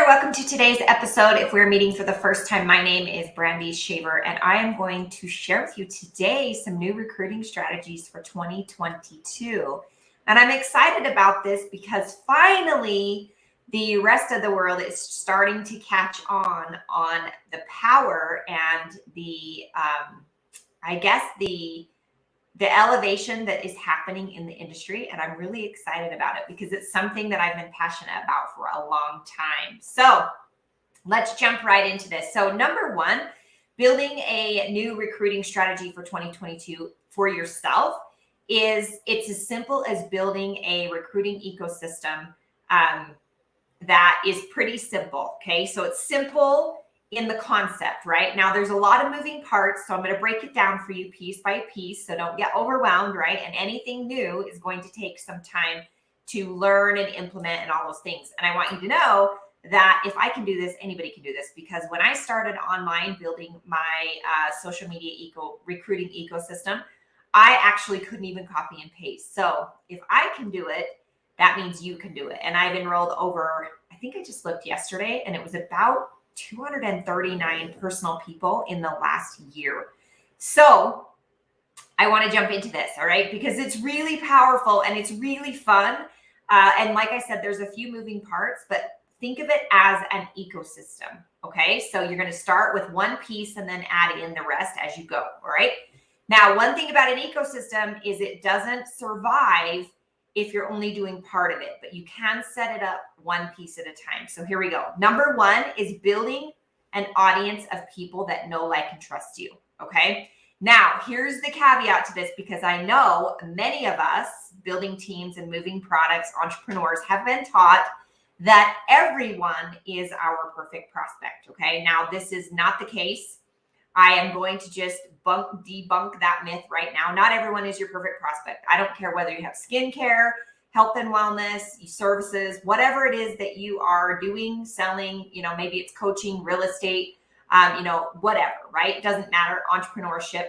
there, welcome to today's episode. If we're meeting for the first time, my name is Brandy Shaver, and I am going to share with you today some new recruiting strategies for 2022. And I'm excited about this because finally the rest of the world is starting to catch on the power and the elevation that is happening in the industry. And I'm really excited about it because it's something that I've been passionate about for a long time. So let's jump right into this. So number one, building a new recruiting strategy for 2022 for yourself it's as simple as building a recruiting ecosystem that is pretty simple. Okay. So it's simple in the concept, right? Now there's a lot of moving parts, so I'm going to break it down for you piece by piece, so don't get overwhelmed, right? And anything new is going to take some time to learn and implement and all those things. And I want you to know that if I can do this, anybody can do this, because when I started online building my social media recruiting ecosystem, I actually couldn't even copy and paste. So if I can do it, that means you can do it. And I've enrolled over, I think I just looked yesterday, and it was about 239 personal people in the last year. So I want to jump into this, all right, because it's really powerful and it's really fun. And like I said, there's a few moving parts, but think of it as an ecosystem, okay? So you're going to start with one piece and then add in the rest as you go, all right? Now, one thing about an ecosystem is it doesn't survive if you're only doing part of it, but you can set it up one piece at a time. So here we go. Number one is building an audience of people that know, like, and trust you. Okay. Now, here's the caveat to this, because I know many of us building teams and moving products, entrepreneurs, have been taught that everyone is our perfect prospect. Okay. Now, this is not the case. I am going to just debunk that myth right now. Not everyone is your perfect prospect. I don't care whether you have skincare, health and wellness, services, whatever it is that you are doing, selling, maybe it's coaching, real estate, whatever, right? It doesn't matter, entrepreneurship.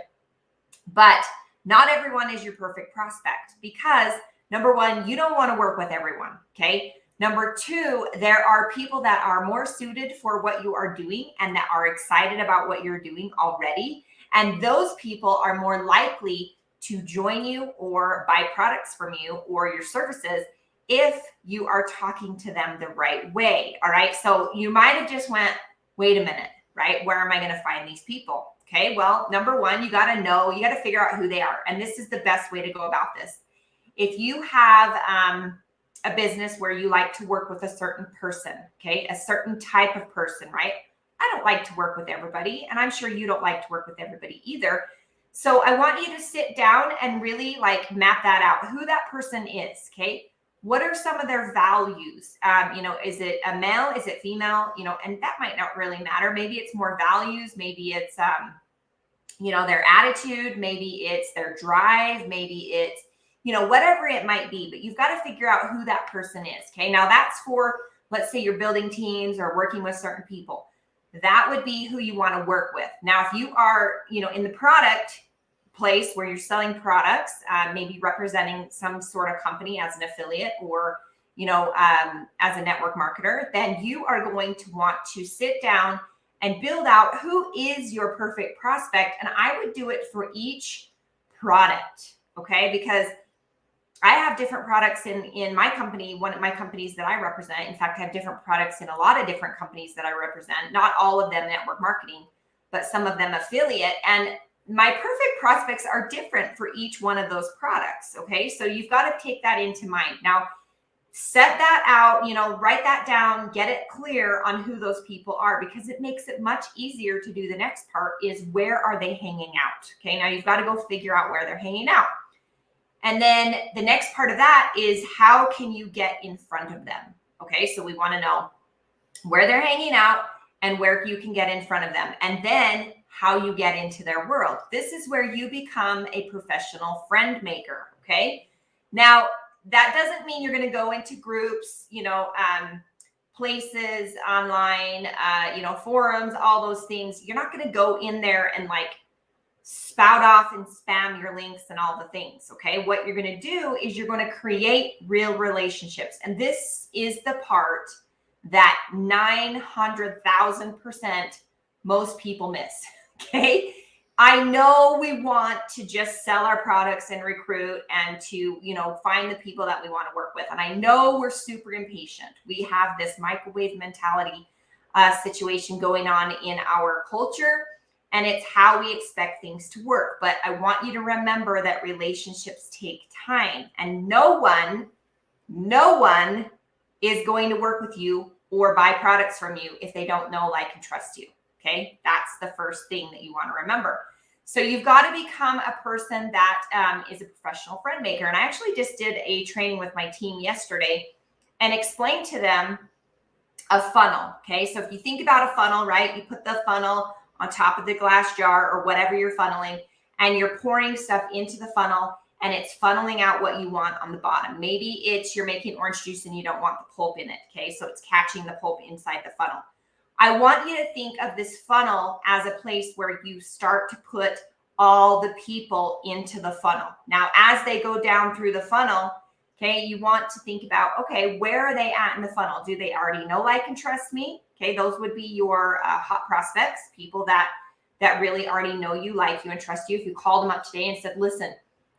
But not everyone is your perfect prospect because, number one, you don't want to work with everyone, okay? Number two, there are people that are more suited for what you are doing and that are excited about what you're doing already. And those people are more likely to join you or buy products from you or your services if you are talking to them the right way. All right. So you might have just went, wait a minute, right? Where am I going to find these people? Okay. Well, number one, you got to figure out who they are. And this is the best way to go about this. If you have, a business where you like to work with a certain person, okay, a certain type of person, right? I don't like to work with everybody, and I'm sure you don't like to work with everybody either. So I want you to sit down and really map that out, who that person is, okay? What are some of their values? Is it a male? Is it female? And that might not really matter. Maybe it's more values. Maybe it's, their attitude. Maybe it's their drive. Maybe it's, whatever it might be, but you've got to figure out who that person is. Okay. Now that's for, let's say you're building teams or working with certain people. That would be who you want to work with. Now, if you are, in the product place where you're selling products, maybe representing some sort of company as an affiliate or, as a network marketer, then you are going to want to sit down and build out who is your perfect prospect. And I would do it for each product. Okay. Because I have different products in my company, one of my companies that I represent. In fact, I have different products in a lot of different companies that I represent, not all of them network marketing, but some of them affiliate. And my perfect prospects are different for each one of those products. Okay. So you've got to take that into mind. Now, set that out, write that down, get it clear on who those people are, because it makes it much easier to do the next part is where are they hanging out? Okay. Now you've got to go figure out where they're hanging out. And then the next part of that is how can you get in front of them? Okay, so we want to know where they're hanging out and where you can get in front of them. And then how you get into their world. This is where you become a professional friend maker. Okay, now that doesn't mean you're going to go into groups, places online, forums, all those things. You're not going to go in there and spout off and spam your links and all the things. Okay. What you're going to do is you're going to create real relationships. And this is the part that 900,000% most people miss. Okay. I know we want to just sell our products and recruit and to, find the people that we want to work with. And I know we're super impatient. We have this microwave mentality situation going on in our culture, and it's how we expect things to work. But I want you to remember that relationships take time, and no one is going to work with you or buy products from you if they don't know, like, and trust you. Okay. That's the first thing that you want to remember. So you've got to become a person that is a professional friend maker. And I actually just did a training with my team yesterday and explained to them a funnel. Okay. So if you think about a funnel, right, you put the funnel on top of the glass jar or whatever you're funneling, and you're pouring stuff into the funnel, and it's funneling out what you want on the bottom. Maybe it's you're making orange juice and you don't want the pulp in it. Okay. So it's catching the pulp inside the funnel. I want you to think of this funnel as a place where you start to put all the people into the funnel. Now, as they go down through the funnel, okay, you want to think about, okay, where are they at in the funnel? Do they already know, like, and trust me? Okay, those would be your hot prospects, people that really already know you, like you, and trust you. If you called them up today and said, listen,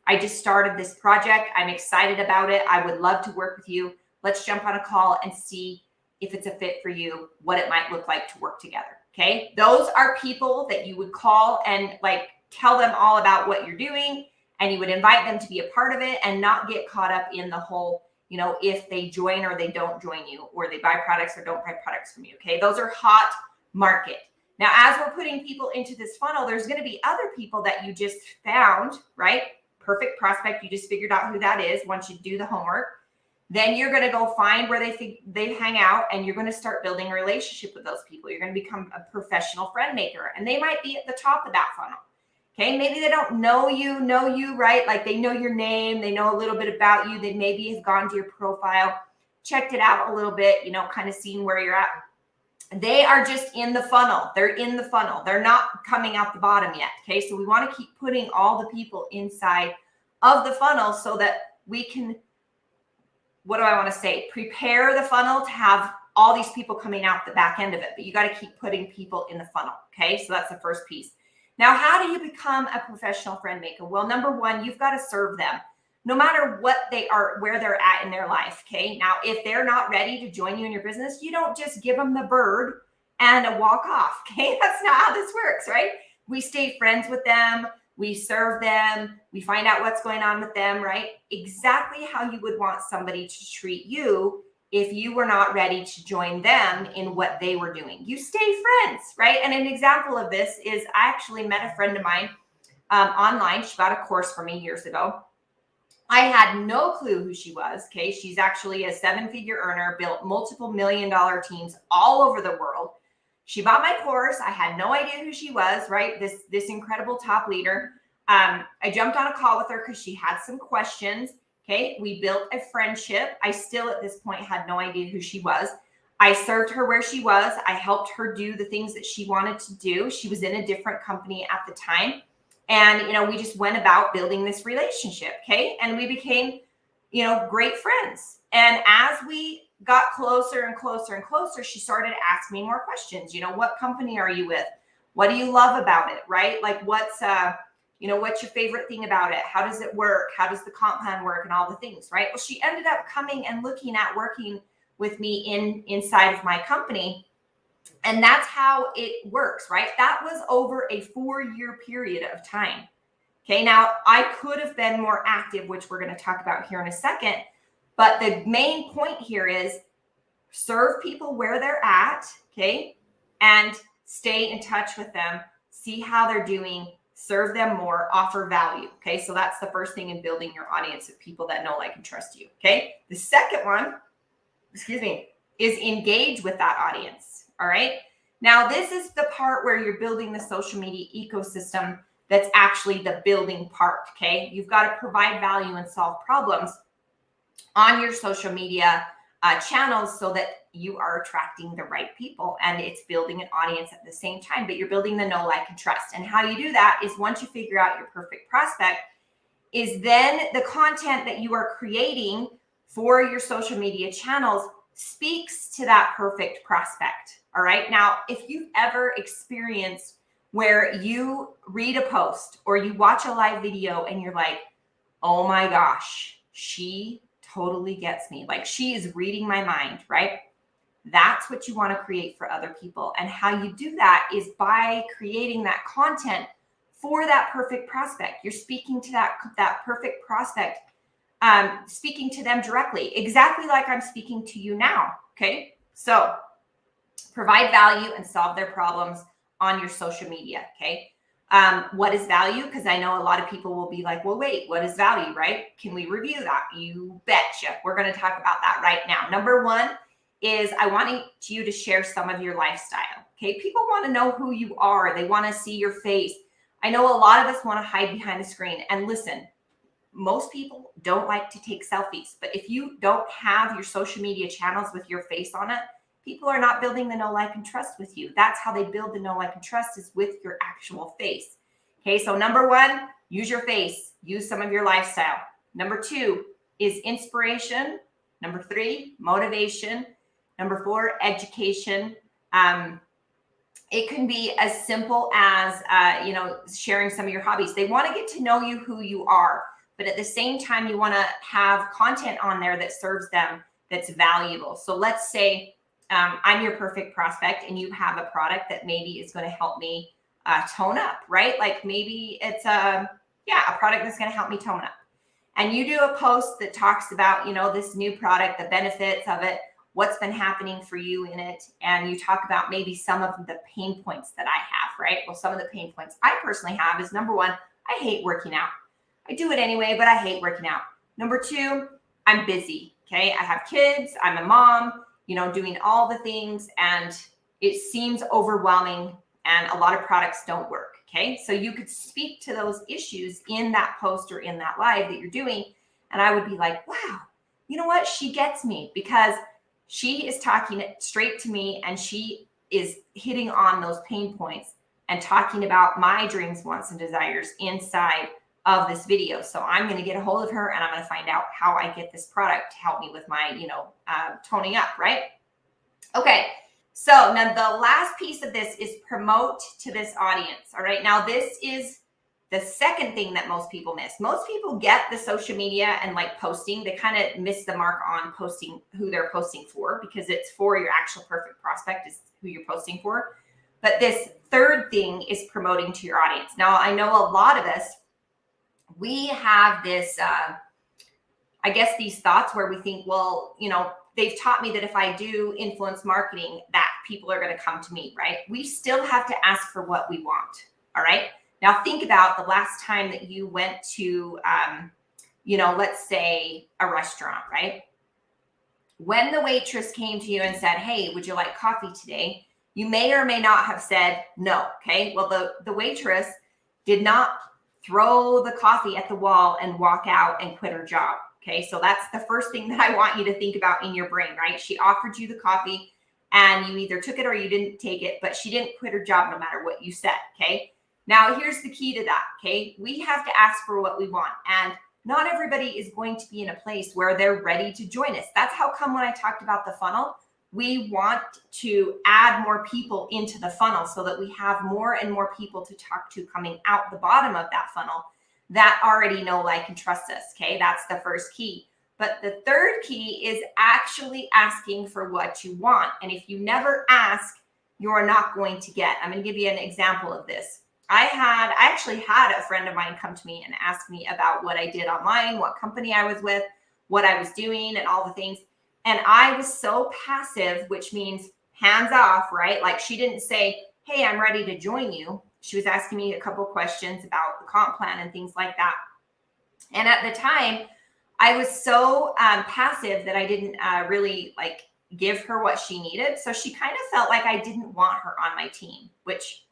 I just started this project. I'm excited about it. I would love to work with you. Let's jump on a call and see if it's a fit for you, what it might look like to work together. Okay. Those are people that you would call and, like, tell them all about what you're doing, and you would invite them to be a part of it and not get caught up in the whole, if they join or they don't join you, or they buy products or don't buy products from you. Okay. Those are hot market. Now, as we're putting people into this funnel, there's going to be other people that you just found, right? Perfect prospect. You just figured out who that is once you do the homework. Then you're going to go find where they hang out, and you're going to start building a relationship with those people. You're going to become a professional friend maker, and they might be at the top of that funnel. Okay. Maybe they don't know you, right? Like, they know your name. They know a little bit about you. They maybe have gone to your profile, checked it out a little bit, kind of seen where you're at. They are just in the funnel. They're in the funnel. They're not coming out the bottom yet. Okay. So we want to keep putting all the people inside of the funnel so that we can, what do I want to say? Prepare the funnel to have all these people coming out the back end of it, but you got to keep putting people in the funnel. Okay. So that's the first piece. Now, how do you become a professional friend maker? Well, number one, you've got to serve them no matter what they are, where they're at in their life. Okay. Now, if they're not ready to join you in your business, you don't just give them the bird and walk off. Okay. That's not how this works, right? We stay friends with them. We serve them. We find out what's going on with them, right? Exactly how you would want somebody to treat you if you were not ready to join them in what they were doing. You stay friends, right? And an example of this is I actually met a friend of mine online. She bought a course from me years ago. I had no clue who she was. Okay. She's actually a 7-figure earner, built multiple $1 million teams all over the world. She bought my course. I had no idea who she was, right? This incredible top leader. I jumped on a call with her because she had some questions. Okay. We built a friendship. I still at this point had no idea who she was. I served her where she was. I helped her do the things that she wanted to do. She was in a different company at the time. And, we just went about building this relationship. Okay. And we became, great friends. And as we got closer and closer and closer, she started asking me more questions. What company are you with? What do you love about it? Right? Like, what's your favorite thing about it? How does it work? How does the comp plan work, and all the things, right? Well, she ended up coming and looking at working with me inside of my company. And that's how it works, right? That was over a 4-year period of time. Okay. Now, I could have been more active, which we're going to talk about here in a second. But the main point here is serve people where they're at. Okay. And stay in touch with them, see how they're doing, serve them more, offer value. Okay. So that's the first thing in building your audience of people that know, like, and trust you. Okay. The second one, is engage with that audience. All right. Now, this is the part where you're building the social media ecosystem. That's actually the building part. Okay. You've got to provide value and solve problems on your social media channels so that you are attracting the right people, and it's building an audience at the same time, but you're building the know, like, and trust. And how you do that is, once you figure out your perfect prospect, is then the content that you are creating for your social media channels speaks to that perfect prospect. All right. Now, if you've ever experienced where you read a post or you watch a live video and you're like, oh my gosh, she totally gets me. Like, she is reading my mind, right? That's what you want to create for other people. And how you do that is by creating that content for that perfect prospect. You're speaking to that perfect prospect, speaking to them directly, exactly like I'm speaking to you now. Okay. So provide value and solve their problems on your social media. Okay. What is value? Because I know a lot of people will be like, well, wait, what is value, right? Can we review that? You betcha. We're going to talk about that right now. Number one is I want you to share some of your lifestyle. Okay. People want to know who you are. They want to see your face. I know a lot of us want to hide behind the screen. And listen, most people don't like to take selfies, but if you don't have your social media channels with your face on it, people are not building the know, like, and trust with you. That's how they build the know, like, and trust, is with your actual face. Okay, so number one, use your face. Use some of your lifestyle. Number two is inspiration. Number three, motivation. Number four, education. It can be as simple as, sharing some of your hobbies. They want to get to know you, who you are, but at the same time, you want to have content on there that serves them, that's valuable. So let's say I'm your perfect prospect and you have a product that maybe is going to help me tone up, right? Like maybe it's a product that's going to help me tone up. And you do a post that talks about, this new product, the benefits of it, what's been happening for you in it. And you talk about maybe some of the pain points that I have, right? Well, some of the pain points I personally have is, number one, I hate working out. I do it anyway, but I hate working out. Number two, I'm busy. Okay. I have kids. I'm a mom, doing all the things, and it seems overwhelming, and a lot of products don't work. Okay. So you could speak to those issues in that post or in that live that you're doing. And I would be like, wow, you know what? She gets me, because she is talking straight to me, and she is hitting on those pain points and talking about my dreams, wants, and desires inside of this video. So I'm going to get a hold of her, and I'm going to find out how I get this product to help me with my, toning up, right? Okay. So now the last piece of this is promote to this audience. All right. Now this is the second thing that most people miss. Most people get the social media and like posting. They kind of miss the mark on posting who they're posting for, because it's for your actual perfect prospect is who you're posting for. But this third thing is promoting to your audience. Now, I know a lot of us, we have this, these thoughts where we think, well, they've taught me that if I do influence marketing, that people are going to come to me, right? We still have to ask for what we want. All right. Now think about the last time that you went to, let's say a restaurant, right? When the waitress came to you and said, hey, would you like coffee today? You may or may not have said no. Okay. Well, the waitress did not throw the coffee at the wall and walk out and quit her job. Okay. So that's the first thing that I want you to think about in your brain, right? She offered you the coffee and you either took it or you didn't take it, but she didn't quit her job no matter what you said. Okay. Now here's the key to that. Okay. We have to ask for what we want, and not everybody is going to be in a place where they're ready to join us. That's how come when I talked about the funnel, we want to add more people into the funnel so that we have more and more people to talk to coming out the bottom of that funnel that already know, like, and trust us. Okay. That's the first key. But the third key is actually asking for what you want. And if you never ask, you're not going to get. I'm going to give you an example of this. I actually had a friend of mine come to me and ask me about what I did online, what company I was with, what I was doing, and all the things. And I was so passive, which means hands off, right? Like, she didn't say, hey, I'm ready to join you. She was asking me a couple of questions about the comp plan and things like that. And at the time, I was so passive that I didn't really give her what she needed. So she kind of felt like I didn't want her on my team, which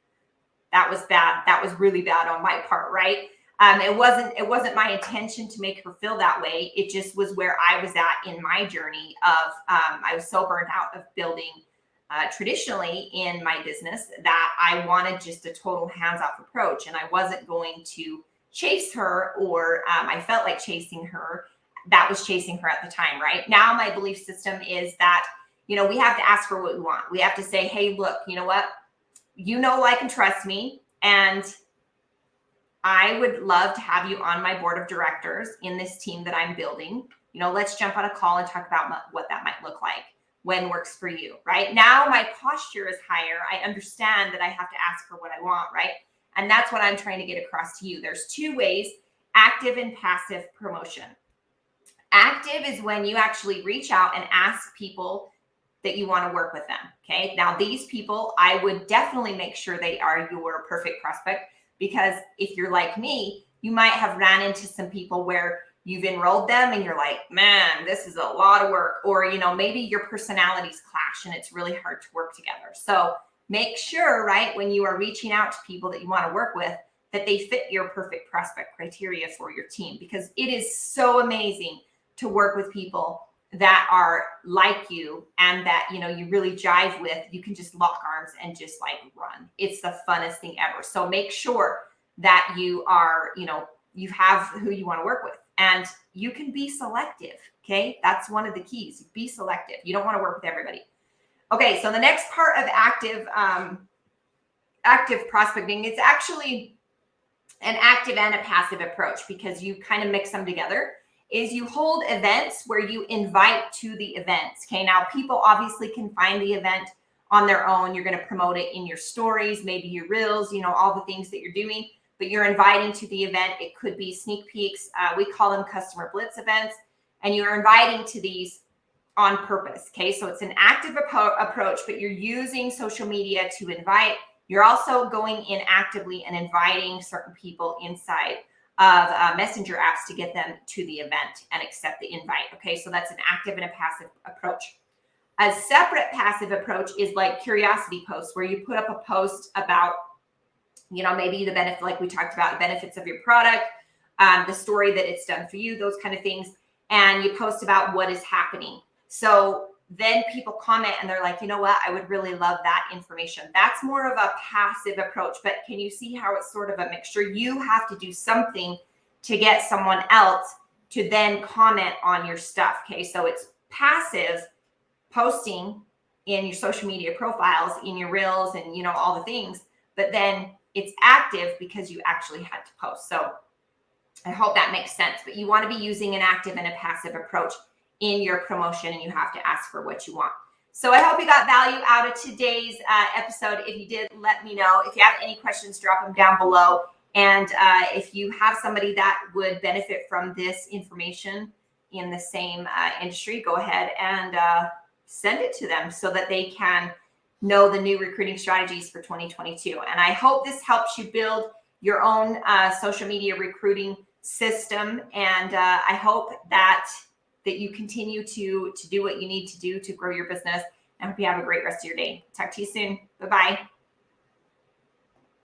that was bad. That was really bad on my part, right? It wasn't my intention to make her feel that way. It just was where I was at in my journey of, I was so burnt out of building traditionally in my business that I wanted just a total hands-off approach. And I wasn't going to chase her, or I felt like chasing her that was chasing her at the time, right? Now my belief system is that, we have to ask for what we want. We have to say, hey, look, you know what? Like, and trust me. And I would love to have you on my board of directors in this team that I'm building. Let's jump on a call and talk about what that might look like. When works for you, right? Now my posture is higher. I understand that I have to ask for what I want, right? And that's what I'm trying to get across to you. There's two ways: active and passive promotion. Active is when you actually reach out and ask people that you want to work with them. Okay. Now, these people, I would definitely make sure they are your perfect prospect, because if you're like me, you might have ran into some people where you've enrolled them and you're like, man, this is a lot of work. Or, maybe your personalities clash and it's really hard to work together. So make sure, right, when you are reaching out to people that you want to work with, that they fit your perfect prospect criteria for your team, because it is so amazing to work with people that are like you and that, you really jive with. You can just lock arms and just like run. It's the funnest thing ever. So make sure that you are, you have who you want to work with. And you can be selective, okay? That's one of the keys. Be selective. You don't want to work with everybody. Okay, so the next part of active prospecting, it's actually an active and a passive approach, because you kind of mix them together, is you hold events where you invite to the events, okay? Now, people obviously can find the event on their own. You're going to promote it in your stories, maybe your reels, all the things that you're doing. But you're inviting to the event. It could be sneak peeks. We call them customer blitz events. And you're inviting to these on purpose. Okay. So it's an active approach, but you're using social media to invite. You're also going in actively and inviting certain people inside of messenger apps to get them to the event and accept the invite. Okay. So that's an active and a passive approach. A separate passive approach is like curiosity posts, where you put up a post about, maybe the benefit, like we talked about, the benefits of your product, the story that it's done for you, those kind of things. And you post about what is happening. So then people comment and they're like, you know what, I would really love that information. That's more of a passive approach. But can you see how it's sort of a mixture? You have to do something to get someone else to then comment on your stuff. Okay. So it's passive posting in your social media profiles, in your reels, and, all the things. But then it's active because you actually had to post. So I hope that makes sense. But you want to be using an active and a passive approach in your promotion, and you have to ask for what you want. So I hope you got value out of today's episode. If you did, let me know. If you have any questions, drop them down below. And if you have somebody that would benefit from this information in the same industry, go ahead and send it to them so that they can know the new recruiting strategies for 2022. And I hope this helps you build your own social media recruiting system. And I hope that you continue to do what you need to do to grow your business. I hope you have a great rest of your day. Talk to you soon. Bye-bye.